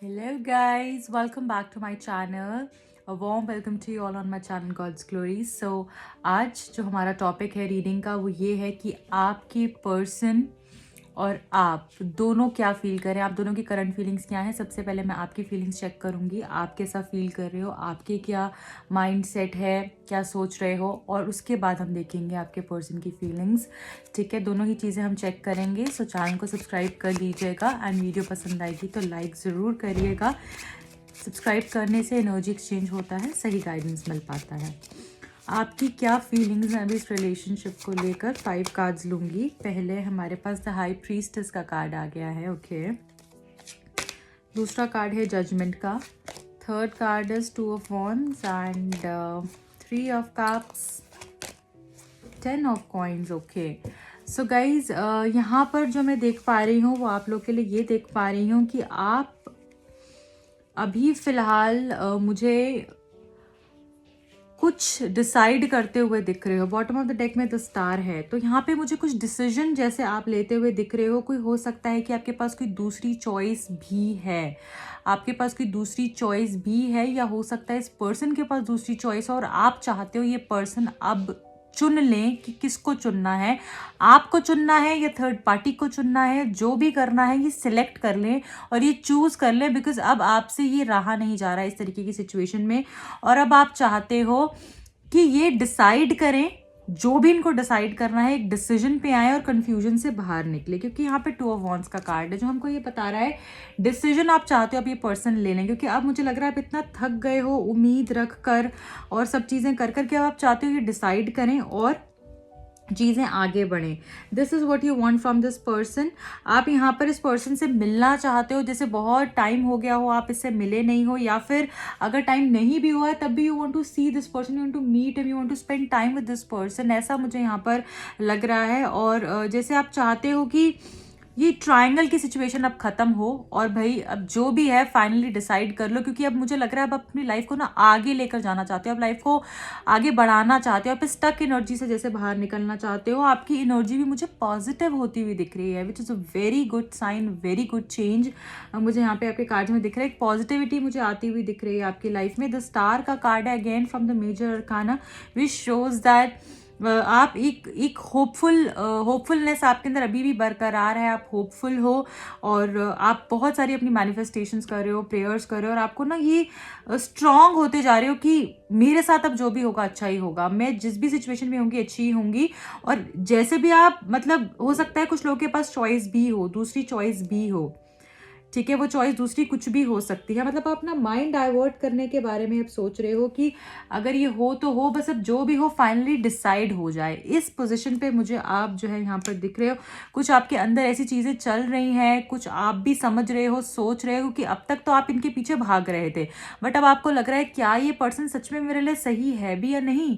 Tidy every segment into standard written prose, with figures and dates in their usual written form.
Hello guys, welcome back to my channel. A warm welcome to you all on my channel God's Glory. So आज जो हमारा topic है reading का वो ये है कि आपके पर्सन और आप दोनों क्या फील करें, आप दोनों की करंट फीलिंग्स क्या हैं। सबसे पहले मैं आपकी फीलिंग्स चेक करूंगी, आप कैसा फील कर रहे हो, आपके क्या माइंड सेट है, क्या सोच रहे हो, और उसके बाद हम देखेंगे आपके पर्सन की फीलिंग्स। ठीक है, दोनों ही चीज़ें हम चेक करेंगे। सो चैनल को सब्सक्राइब कर लीजिएगा एंड वीडियो पसंद आएगी तो लाइक ज़रूर करिएगा। सब्सक्राइब करने से एनर्जी एक्सचेंज होता है, सही गाइडेंस मिल पाता है। आपकी क्या फीलिंग्स हैं अभी इस रिलेशनशिप को लेकर। 5 कार्ड्स लूँगी। पहले हमारे पास द हाई प्रीस्टेस का कार्ड आ गया है, ओके। दूसरा कार्ड है जजमेंट का। Third card is 2 of wands and 3 of cups, 10 of coins, okay. So guys यहाँ पर जो मैं देख पा रही हूँ वो आप लोग के लिए ये देख पा रही हूँ कि आप अभी फ़िलहाल मुझे कुछ डिसाइड करते हुए दिख रहे हो। बॉटम ऑफ द डेक में द स्टार है, तो यहाँ पे मुझे कुछ डिसीजन जैसे आप लेते हुए दिख रहे हो। कोई हो सकता है कि आपके पास कोई दूसरी चॉइस भी है, आपके पास कोई दूसरी चॉइस भी है, या हो सकता है इस पर्सन के पास दूसरी चॉइस और आप चाहते हो ये पर्सन अब चुन लें कि किसको चुनना है, आपको चुनना है या थर्ड पार्टी को चुनना है। जो भी करना है ये सिलेक्ट कर लें और ये चूज़ कर लें, बिकॉज अब आपसे ये रहा नहीं जा रहा है इस तरीके की सिचुएशन में। और अब आप चाहते हो कि ये डिसाइड करें, जो भी इनको डिसाइड करना है एक डिसीजन पे आए और कंफ्यूजन से बाहर निकले, क्योंकि यहाँ पे 2 ऑफ वॉन्ड्स का कार्ड है जो हमको ये बता रहा है डिसीजन आप चाहते हो आप ये पर्सन ले लें। क्योंकि अब मुझे लग रहा है आप इतना थक गए हो उम्मीद रख कर और सब चीज़ें कर कर के अब आप चाहते हो ये डिसाइड करें और चीज़ें आगे बढ़ें। This is what you want from this person. आप यहाँ पर इस पर्सन से मिलना चाहते हो, जैसे बहुत टाइम हो गया हो आप इससे मिले नहीं हो, या फिर अगर टाइम नहीं भी हुआ है तब भी you want to see this person, you want to meet him, you want to spend time with this person, ऐसा मुझे यहाँ पर लग रहा है। और जैसे आप चाहते हो कि ये ट्रायंगल की सिचुएशन अब खत्म हो और भाई अब जो भी है फाइनली डिसाइड कर लो, क्योंकि अब मुझे लग रहा है अब अपनी लाइफ को ना आगे लेकर जाना चाहते हो, अब लाइफ को आगे बढ़ाना चाहते हो, आप स्टक एनर्जी से जैसे बाहर निकलना चाहते हो। आपकी एनर्जी भी मुझे पॉजिटिव होती हुई दिख रही है, which is a very good sign, very good change. मुझे यहाँ पे आपके कार्ड में दिख रहा है, एक पॉजिटिविटी मुझे आती हुई दिख रही है आपकी लाइफ में। द स्टार का कार्ड है again from the major arcana, which shows that आप एक होपफुलनेस आपके अंदर अभी भी बरकरार है, आप होपफुल हो और आप बहुत सारी अपनी मैनिफेस्टेशंस कर रहे हो, प्रेयर्स कर रहे हो, और आपको ना ये स्ट्रांग होते जा रहे हो कि मेरे साथ अब जो भी होगा अच्छा ही होगा, मैं जिस भी सिचुएशन में होंगी अच्छी ही होंगी। और जैसे भी आप मतलब हो सकता है कुछ लोगों के पास चॉइस भी हो, दूसरी चॉइस भी हो, ठीक है, वो चॉइस दूसरी कुछ भी हो सकती है। मतलब आप अपना माइंड डाइवर्ट करने के बारे में आप सोच रहे हो कि अगर ये हो तो हो, बस अब जो भी हो फाइनली डिसाइड हो जाए। इस पोजीशन पे मुझे आप जो है यहाँ पर दिख रहे हो। कुछ आपके अंदर ऐसी चीज़ें चल रही हैं, कुछ आप भी समझ रहे हो, सोच रहे हो कि अब तक तो आप इनके पीछे भाग रहे थे, बट अब आपको लग रहा है क्या ये पर्सन सच में मेरे लिए सही है भी या नहीं,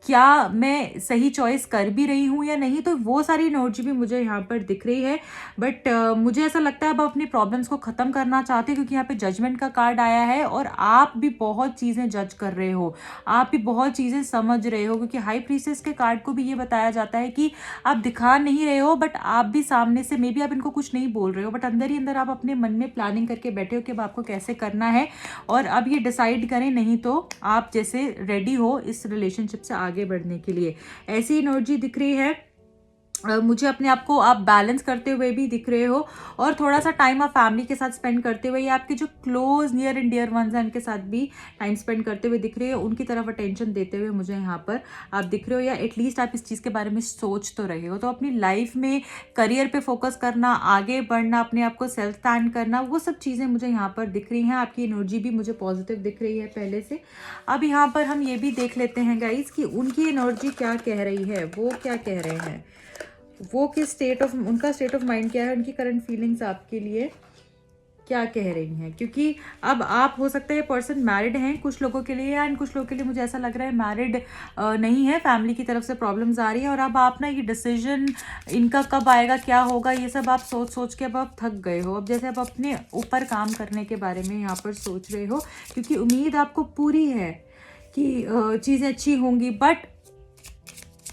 क्या मैं सही चॉइस कर भी रही हूँ या नहीं। तो वो सारी एनर्जी भी मुझे यहाँ पर दिख रही है। बट मुझे ऐसा लगता है अब अपनी प्रॉब्लम्स को ख़त्म करना चाहते हैं, क्योंकि यहाँ पे जजमेंट का कार्ड आया है और आप भी बहुत चीज़ें जज कर रहे हो, आप भी बहुत चीज़ें समझ रहे हो, क्योंकि हाई प्रीसेस के कार्ड को भी ये बताया जाता है कि आप दिखा नहीं रहे हो, बट आप भी सामने से मे बी आप इनको कुछ नहीं बोल रहे हो, बट अंदर ही अंदर आप अपने मन में प्लानिंग करके बैठे हो कि अब आपको कैसे करना है और अब ये डिसाइड करें, नहीं तो आप जैसे रेडी हो इस रिलेशनशिप से आगे बढ़ने के लिए। ऐसी एनर्जी दिख रही है मुझे। अपने आप को आप बैलेंस करते हुए भी दिख रहे हो और थोड़ा सा टाइम आप फैमिली के साथ स्पेंड करते हुए, या आपके जो close near and dear ones हैं उनके साथ भी टाइम स्पेंड करते हुए दिख रहे हो, उनकी तरफ अटेंशन देते हुए मुझे यहाँ पर आप दिख रहे हो, या एटलीस्ट आप इस चीज़ के बारे में सोच तो रहे हो। तो अपनी लाइफ में करियर पे फोकस करना, आगे बढ़ना, अपने आप को सेल्फ स्टैंड करना, वो सब चीज़ें मुझे यहाँ पर दिख रही हैं। आपकी एनर्जी भी मुझे पॉजिटिव दिख रही है पहले से। अब यहाँ पर हम ये भी देख लेते हैं गाइज कि उनकी एनर्जी क्या कह रही है, वो क्या कह रहे हैं, वो किस उनका स्टेट ऑफ माइंड क्या है, उनकी करंट फीलिंग्स आपके लिए क्या कह रही हैं। क्योंकि अब आप हो सकता है ये पर्सन मैरिड हैं कुछ लोगों के लिए, एंड कुछ लोगों के लिए मुझे ऐसा लग रहा है मैरिड नहीं है, फैमिली की तरफ से प्रॉब्लम्स आ रही है। और अब आप ना ये डिसीजन इनका कब आएगा, क्या होगा, ये सब आप सोच सोच के अब आप थक गए हो। अब जैसे आप अपने ऊपर काम करने के बारे में यहाँ पर सोच रहे हो, क्योंकि उम्मीद आपको पूरी है कि चीज़ें अच्छी होंगी, बट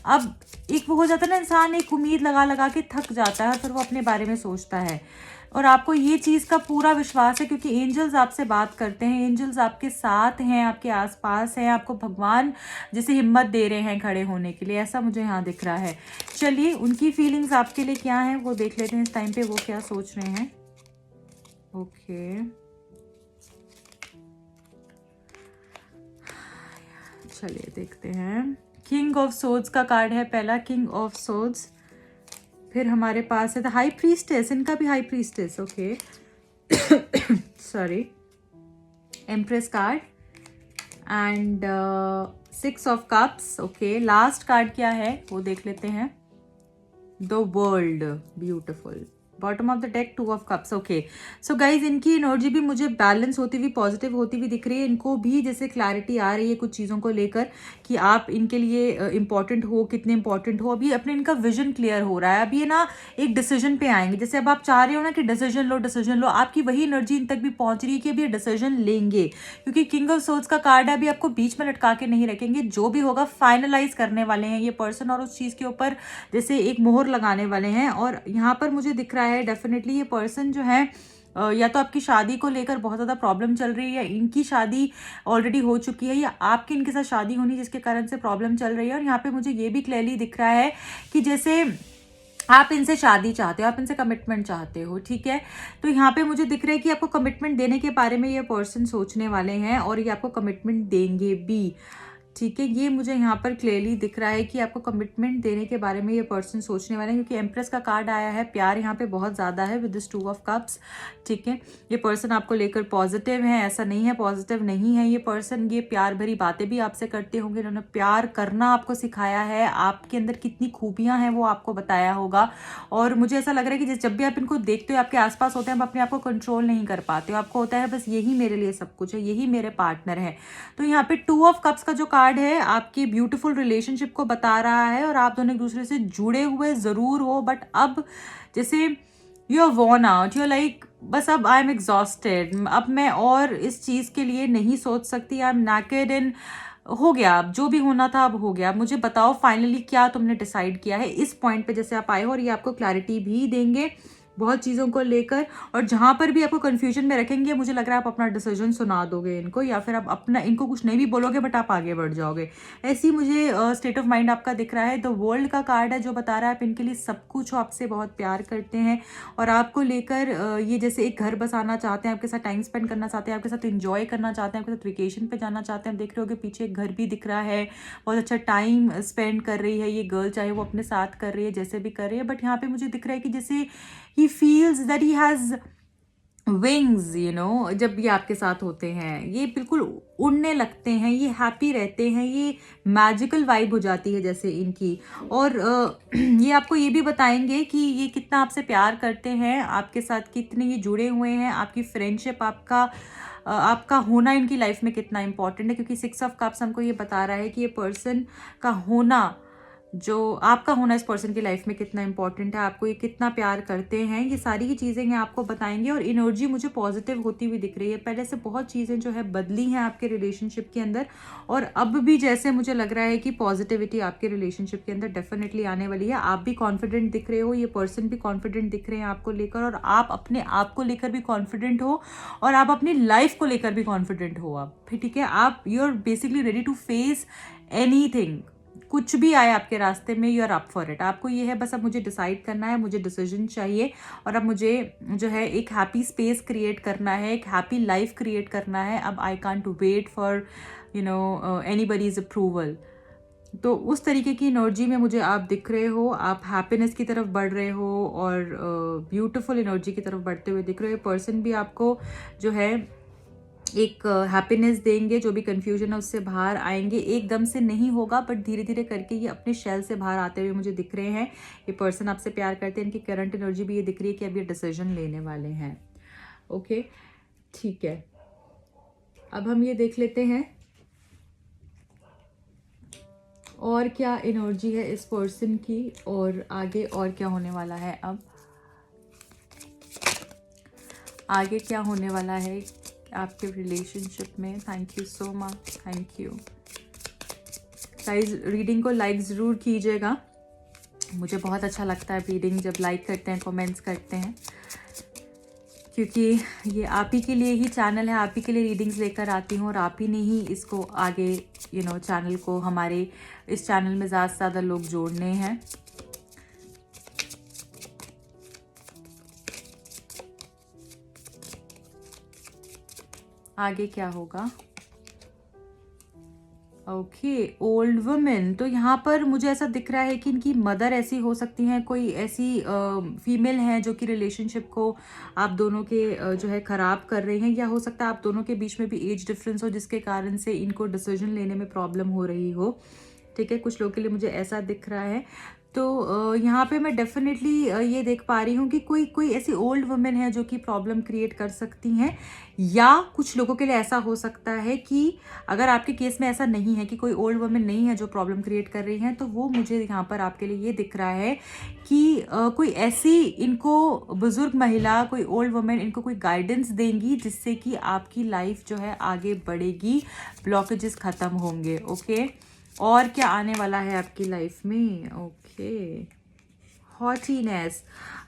अब एक वो हो जाता है ना, इंसान एक उम्मीद लगा लगा के थक जाता है और फिर वो अपने बारे में सोचता है। और आपको ये चीज़ का पूरा विश्वास है क्योंकि एंजल्स आपसे बात करते हैं, एंजल्स आपके साथ हैं, आपके आसपास हैं, आपको भगवान जैसे हिम्मत दे रहे हैं खड़े होने के लिए, ऐसा मुझे यहाँ दिख रहा है। चलिए उनकी फीलिंग्स आपके लिए क्या हैं वो देख लेते हैं इस टाइम पे, वो क्या सोच रहे हैं। ओके चलिए देखते हैं। किंग ऑफ सोर्ड्स का कार्ड है पहला, किंग ऑफ सोर्ड्स। फिर हमारे पास है द हाई प्रीस्टेस, इनका भी high priestess, okay sorry, empress card and 6 of cups. Okay last card क्या है वो देख लेते हैं, the world, beautiful. Bottom of the deck 2 of cups. Okay so guys इनकी एनर्जी भी मुझे बैलेंस होती हुई, पॉजिटिव होती हुई दिख रही है। इनको भी जैसे क्लैरिटी आ रही है कुछ चीज़ों को लेकर कि आप इनके लिए इंपॉर्टेंट हो, कितने इंपॉर्टेंट हो। अभी अपने इनका विजन क्लियर हो रहा है। अभी ये ना एक डिसीजन पे आएंगे, जैसे अब आप चाह रहे हो ना कि डिसीजन लो डिसीजन लो, आपकी वही एनर्जी इन तक भी पहुंच रही है कि अभी ये डिसीजन लेंगे, क्योंकि किंग ऑफ सोर्ड्स का कार्ड है। अभी आपको बीच में लटका के नहीं रखेंगे, जो भी होगा फाइनलाइज करने वाले हैं ये पर्सन, और उस चीज़ के ऊपर जैसे एक मोहर लगाने वाले हैं। और यहाँ पर मुझे दिख रहा है डेफिनेटली ये पर्सन जो है या तो आपकी शादी को लेकर बहुत ज़्यादा प्रॉब्लम चल रही है, या इनकी शादी ऑलरेडी हो चुकी है, या आपकी इनके साथ शादी होनी जिसके कारण से प्रॉब्लम चल रही है। और यहाँ पे मुझे ये भी क्लियरली दिख रहा है कि जैसे आप इनसे शादी चाहते हो, आप इनसे कमिटमेंट चाहते हो, ठीक है। तो यहाँ पे मुझे दिख रहा है कि आपको कमिटमेंट देने के बारे में ये पर्सन सोचने वाले हैं, और ये आपको कमिटमेंट देंगे भी, ठीक है। ये मुझे यहाँ पर क्लियरली दिख रहा है कि आपको कमिटमेंट देने के बारे में ये पर्सन सोचने वाले हैं, क्योंकि एम्प्रेस का कार्ड आया है, प्यार यहाँ पे बहुत ज़्यादा है विद दिस 2 ऑफ कप्स, ठीक है। ये पर्सन आपको लेकर पॉजिटिव है, ऐसा नहीं है पॉजिटिव नहीं है ये पर्सन। ये प्यार भरी बातें भी आपसे करते होंगे, इन्होंने प्यार करना आपको सिखाया है, आपके अंदर कितनी खूबियाँ हैं वो आपको बताया होगा। और मुझे ऐसा लग रहा है कि जब भी आप इनको देखते हो, आपके आसपास होते हैं, आप अपने आप को कंट्रोल नहीं कर पाते हो, आपको होता है बस यही मेरे लिए सब कुछ है, यही मेरे पार्टनर है। तो यहाँ पे 2 ऑफ कप्स का जो कार्ड है आपकी ब्यूटीफुल रिलेशनशिप को बता रहा है, और आप दोनों एक दूसरे से जुड़े हुए जरूर हो, बट अब जैसे you are worn out, you are like बस अब आई एम एग्जॉस्टेड, अब मैं और इस चीज़ के लिए नहीं सोच सकती, आई एम नैकेड इन, हो गया, अब जो भी होना था अब हो गया। मुझे बताओ फाइनली क्या तुमने डिसाइड किया है इस पॉइंट पे जैसे आप आए हो, और ये आपको क्लैरिटी भी देंगे बहुत चीज़ों को लेकर। और जहाँ पर भी आपको कंफ्यूजन में रखेंगे, मुझे लग रहा है आप अपना डिसीजन सुना दोगे इनको, या फिर आप अपना इनको कुछ नहीं भी बोलोगे बट आप आगे बढ़ जाओगे। ऐसी मुझे स्टेट ऑफ माइंड आपका दिख रहा है। द वर्ल्ड का कार्ड है जो बता रहा है आप इनके लिए सब कुछ हो, आपसे बहुत प्यार करते हैं, और आपको लेकर ये जैसे एक घर बसाना चाहते हैं, आपके साथ टाइम स्पेंड करना चाहते हैं, आपके साथ इंजॉय करना चाहते हैं, आपके साथ वेकेशन पे जाना चाहते हैं। देख रहे होगे पीछे एक घर भी दिख रहा है, बहुत अच्छा टाइम स्पेंड कर रही है ये गर्ल, चाहे वो अपने साथ कर रही है जैसे भी कर रही है। बट यहाँ पे मुझे दिख रहा है कि जैसे he feels that he has wings, you know, जब ये आपके साथ होते हैं ये बिल्कुल उड़ने लगते हैं, ये हैप्पी रहते हैं, ये मैजिकल वाइब हो जाती है जैसे इनकी। और ये आपको ये भी बताएंगे कि ये कितना आपसे प्यार करते हैं, आपके साथ कितने ये जुड़े हुए हैं, आपकी फ्रेंडशिप, आपका होना इनकी लाइफ में कितना इंपॉर्टेंट है, क्योंकि 6 ऑफ कप्स हमको ये बता रहा है कि ये पर्सन का होना, जो आपका होना इस पर्सन की लाइफ में कितना इंपॉर्टेंट है, आपको ये कितना प्यार करते हैं, ये सारी ही चीज़ें ये आपको बताएंगे। और एनर्जी मुझे पॉजिटिव होती हुई दिख रही है, पहले से बहुत चीज़ें जो है बदली हैं आपके रिलेशनशिप के अंदर, और अब भी जैसे मुझे लग रहा है कि पॉजिटिविटी आपके रिलेशनशिप के अंदर डेफिनेटली आने वाली है। आप भी कॉन्फिडेंट दिख रहे हो, ये पर्सन भी कॉन्फिडेंट दिख रहे हैं आपको लेकर, और आप अपने आप को लेकर भी कॉन्फिडेंट हो, और आप अपनी लाइफ को लेकर भी कॉन्फिडेंट हो आप, ठीक है। आप you are basically ready to face anything, कुछ भी आए आपके रास्ते में, you are up for it. आपको ये है बस अब मुझे डिसाइड करना है, मुझे डिसीजन चाहिए, और अब मुझे जो है एक हैप्पी स्पेस क्रिएट करना है, एक हैप्पी लाइफ क्रिएट करना है। अब I can't wait for you know anybody's approval. तो उस तरीके की एनर्जी में मुझे आप दिख रहे हो, आप हैप्पीनेस की तरफ बढ़ रहे हो, और ब्यूटीफुल एनर्जी की तरफ बढ़ते हुए दिख रहे हो। पर्सन भी आपको जो है एक हैप्पीनेस देंगे, जो भी कंफ्यूजन है उससे बाहर आएंगे। एकदम से नहीं होगा बट धीरे धीरे करके ये अपने शेल से बाहर आते हुए मुझे दिख रहे हैं। ये पर्सन आपसे प्यार करते हैं, इनकी करंट एनर्जी भी ये दिख रही है कि अब ये डिसीजन लेने वाले हैं। ओके ठीक है, अब हम ये देख लेते हैं और क्या एनर्जी है इस पर्सन की, और आगे और क्या होने वाला है। अब आगे क्या होने वाला है आपके रिलेशनशिप में। Thank you so much, thank you guys. Reading को लाइक ज़रूर कीजिएगा, मुझे बहुत अच्छा लगता है रीडिंग जब लाइक करते हैं, कमेंट्स करते हैं। क्योंकि ये आप ही के लिए ही चैनल है, आप ही के लिए रीडिंग्स लेकर आती हूँ और आप ही ने ही इसको आगे चैनल को, हमारे इस चैनल में ज़्यादा से ज़्यादा लोग जोड़ने हैं। आगे क्या होगा? Okay, old women. तो यहाँ पर मुझे ऐसा दिख रहा है कि इनकी मदर ऐसी हो सकती हैं, कोई ऐसी फीमेल है जो कि रिलेशनशिप को आप दोनों के जो है ख़राब कर रही हैं, या हो सकता है आप दोनों के बीच में भी एज डिफरेंस हो जिसके कारण से इनको डिसीजन लेने में प्रॉब्लम हो रही हो। ठीक है, कुछ लोगों के लिए मुझे ऐसा दिख रहा है। तो यहाँ पे मैं डेफिनेटली ये देख पा रही हूँ कि कोई कोई ऐसी ओल्ड वुमेन है जो कि प्रॉब्लम क्रिएट कर सकती हैं, या कुछ लोगों के लिए ऐसा हो सकता है कि अगर आपके केस में ऐसा नहीं है कि कोई ओल्ड वुमेन नहीं है जो प्रॉब्लम क्रिएट कर रही हैं, तो वो मुझे यहाँ पर आपके लिए ये दिख रहा है कि कोई ऐसी इनको बुजुर्ग महिला, कोई ओल्ड वुमेन इनको कोई गाइडेंस देंगी जिससे कि आपकी लाइफ जो है आगे बढ़ेगी, ब्लॉकेजेस ख़त्म होंगे। ओके, और क्या आने वाला है आपकी लाइफ में? ओके, हॉटीनेस।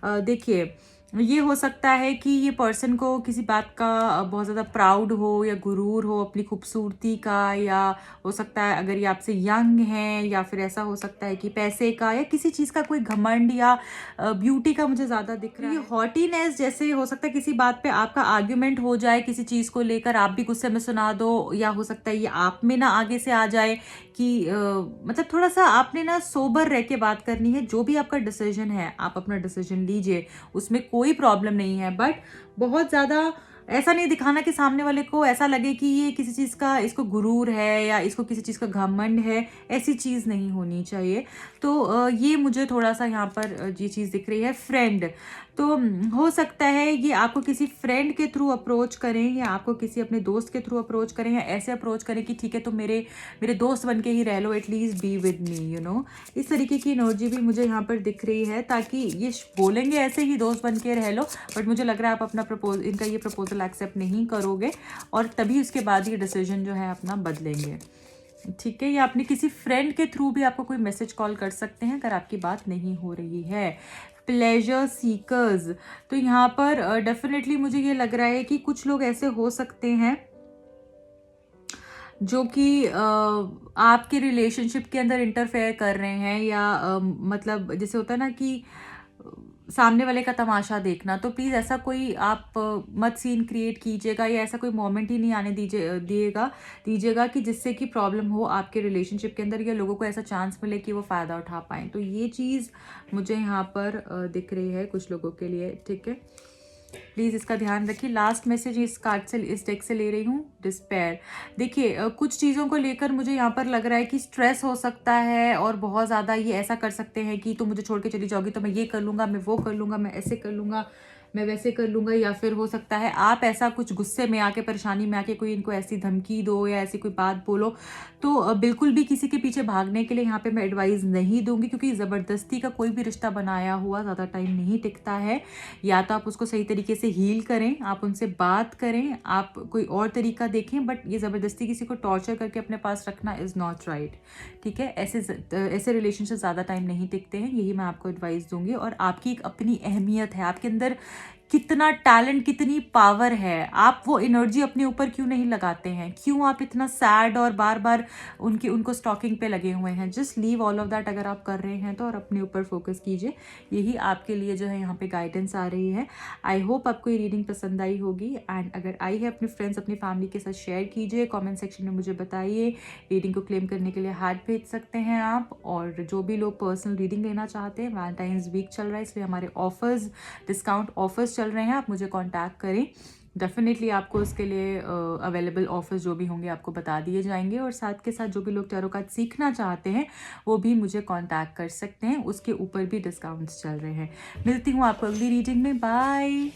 देखिए, ये हो सकता है कि ये पर्सन को किसी बात का बहुत ज़्यादा प्राउड हो या गुरूर हो अपनी खूबसूरती का, या हो सकता है अगर ये आपसे यंग हैं, या फिर ऐसा हो सकता है कि पैसे का या किसी चीज़ का कोई घमंड या ब्यूटी का मुझे ज़्यादा दिख रहा है। ये हॉटीनेस जैसे हो सकता है किसी बात पे आपका आर्ग्यूमेंट हो जाए, किसी चीज़ को लेकर आप भी गुस्से में सुना दो, या हो सकता है ये आप में ना आगे से आ जाए कि मतलब थोड़ा सा आपने ना सोबर रह के बात करनी है। जो भी आपका डिसीजन है आप अपना डिसीजन लीजिए, उसमें कोई प्रॉब्लम नहीं है, बट बहुत ज़्यादा ऐसा नहीं दिखाना कि सामने वाले को ऐसा लगे कि ये किसी चीज़ का इसको गुरूर है या इसको किसी चीज़ का घमंड है। ऐसी चीज़ नहीं होनी चाहिए। तो ये मुझे थोड़ा सा यहाँ पर ये चीज़ दिख रही है। फ्रेंड, तो हो सकता है ये आपको किसी फ्रेंड के थ्रू अप्रोच करें, या आपको किसी अपने दोस्त के थ्रू अप्रोच करें, या ऐसे अप्रोच करें कि ठीक है तो मेरे मेरे दोस्त बन के ही रह लो, एटलीस्ट बी विद मी। इस तरीके की एनर्जी भी मुझे यहाँ पर दिख रही है, ताकि ये बोलेंगे ऐसे ही दोस्त बन के रह लो, बट मुझे लग रहा है आप अपना इनका ये प्रपोजल एक्सेप्ट नहीं करोगे, और तभी उसके बाद ये डिसीजन जो है अपना बदलेंगे। ठीक है, या अपने किसी फ्रेंड के थ्रू भी आपको कोई मैसेज कॉल कर सकते हैं अगर आपकी बात नहीं हो रही है। प्लेजर सीकर्स, तो यहाँ पर डेफिनेटली मुझे ये लग रहा है कि कुछ लोग ऐसे हो सकते हैं जो कि आपके रिलेशनशिप के अंदर इंटरफेयर कर रहे हैं, या मतलब जैसे होता है ना कि सामने वाले का तमाशा देखना। तो प्लीज़ ऐसा कोई आप मत सीन क्रिएट कीजिएगा, या ऐसा कोई मोमेंट ही नहीं आने दीजिएगा कि जिससे कि प्रॉब्लम हो आपके रिलेशनशिप के अंदर, या लोगों को ऐसा चांस मिले कि वो फ़ायदा उठा पाएँ। तो ये चीज़ मुझे यहाँ पर दिख रही है कुछ लोगों के लिए। ठीक है, प्लीज़ इसका ध्यान रखिए। लास्ट मैसेज इस कार्ड से, इस डेक से ले रही हूँ, डिस्पेयर। देखिए, कुछ चीज़ों को लेकर मुझे यहाँ पर लग रहा है कि स्ट्रेस हो सकता है, और बहुत ज़्यादा ये ऐसा कर सकते हैं कि तुम मुझे छोड़ के चली जाओगी तो मैं ये कर लूँगा, मैं वो कर लूँगा, मैं ऐसे कर लूँगा, मैं वैसे कर लूँगा। या फिर हो सकता है आप ऐसा कुछ गुस्से में आके, परेशानी में आके कोई इनको ऐसी धमकी दो या ऐसी कोई बात बोलो। तो बिल्कुल भी किसी के पीछे भागने के लिए यहाँ पे मैं एडवाइस नहीं दूंगी, क्योंकि ज़बरदस्ती का कोई भी रिश्ता बनाया हुआ ज़्यादा टाइम नहीं टिकता है। या तो आप उसको सही तरीके से हील करें, आप उनसे बात करें, आप कोई और तरीका देखें, बट ये ज़बरदस्ती किसी को टॉर्चर करके अपने पास रखना इज़ नॉट राइट। ठीक है, ऐसे रिलेशनशिप ज़्यादा टाइम नहीं टिकते हैं, यही मैं आपको एडवाइस दूंगी। और आपकी एक अपनी अहमियत है, आपके अंदर कितना टैलेंट, कितनी पावर है, आप वो एनर्जी अपने ऊपर क्यों नहीं लगाते हैं? क्यों आप इतना सैड और बार बार उनको स्टॉकिंग पे लगे हुए हैं? Just leave all of that अगर आप कर रहे हैं तो, और अपने ऊपर फोकस कीजिए। यही आपके लिए जो है यहाँ पे गाइडेंस आ रही है। आई होप आपको ये रीडिंग पसंद आई होगी, एंड अगर आई है अपने फ्रेंड्स, अपनी फैमिली के साथ शेयर कीजिए, कॉमेंट सेक्शन में मुझे बताइए। रीडिंग को क्लेम करने के लिए हार्ट भेज सकते हैं आप। और जो भी लोग पर्सनल रीडिंग लेना चाहते हैं, वैलेंटाइंस वीक चल रहा है, इसलिए हमारे ऑफर्स, डिस्काउंट ऑफर्स चल रहे हैं, आप मुझे कांटेक्ट करें। डेफिनेटली आपको उसके लिए अवेलेबल ऑफर्स जो भी होंगे आपको बता दिए जाएंगे। और साथ के साथ जो भी लोग टैरो कार्ड सीखना चाहते हैं वो भी मुझे कांटेक्ट कर सकते हैं, उसके ऊपर भी डिस्काउंट्स चल रहे हैं। मिलती हूँ आपको अगली रीडिंग में। बाय।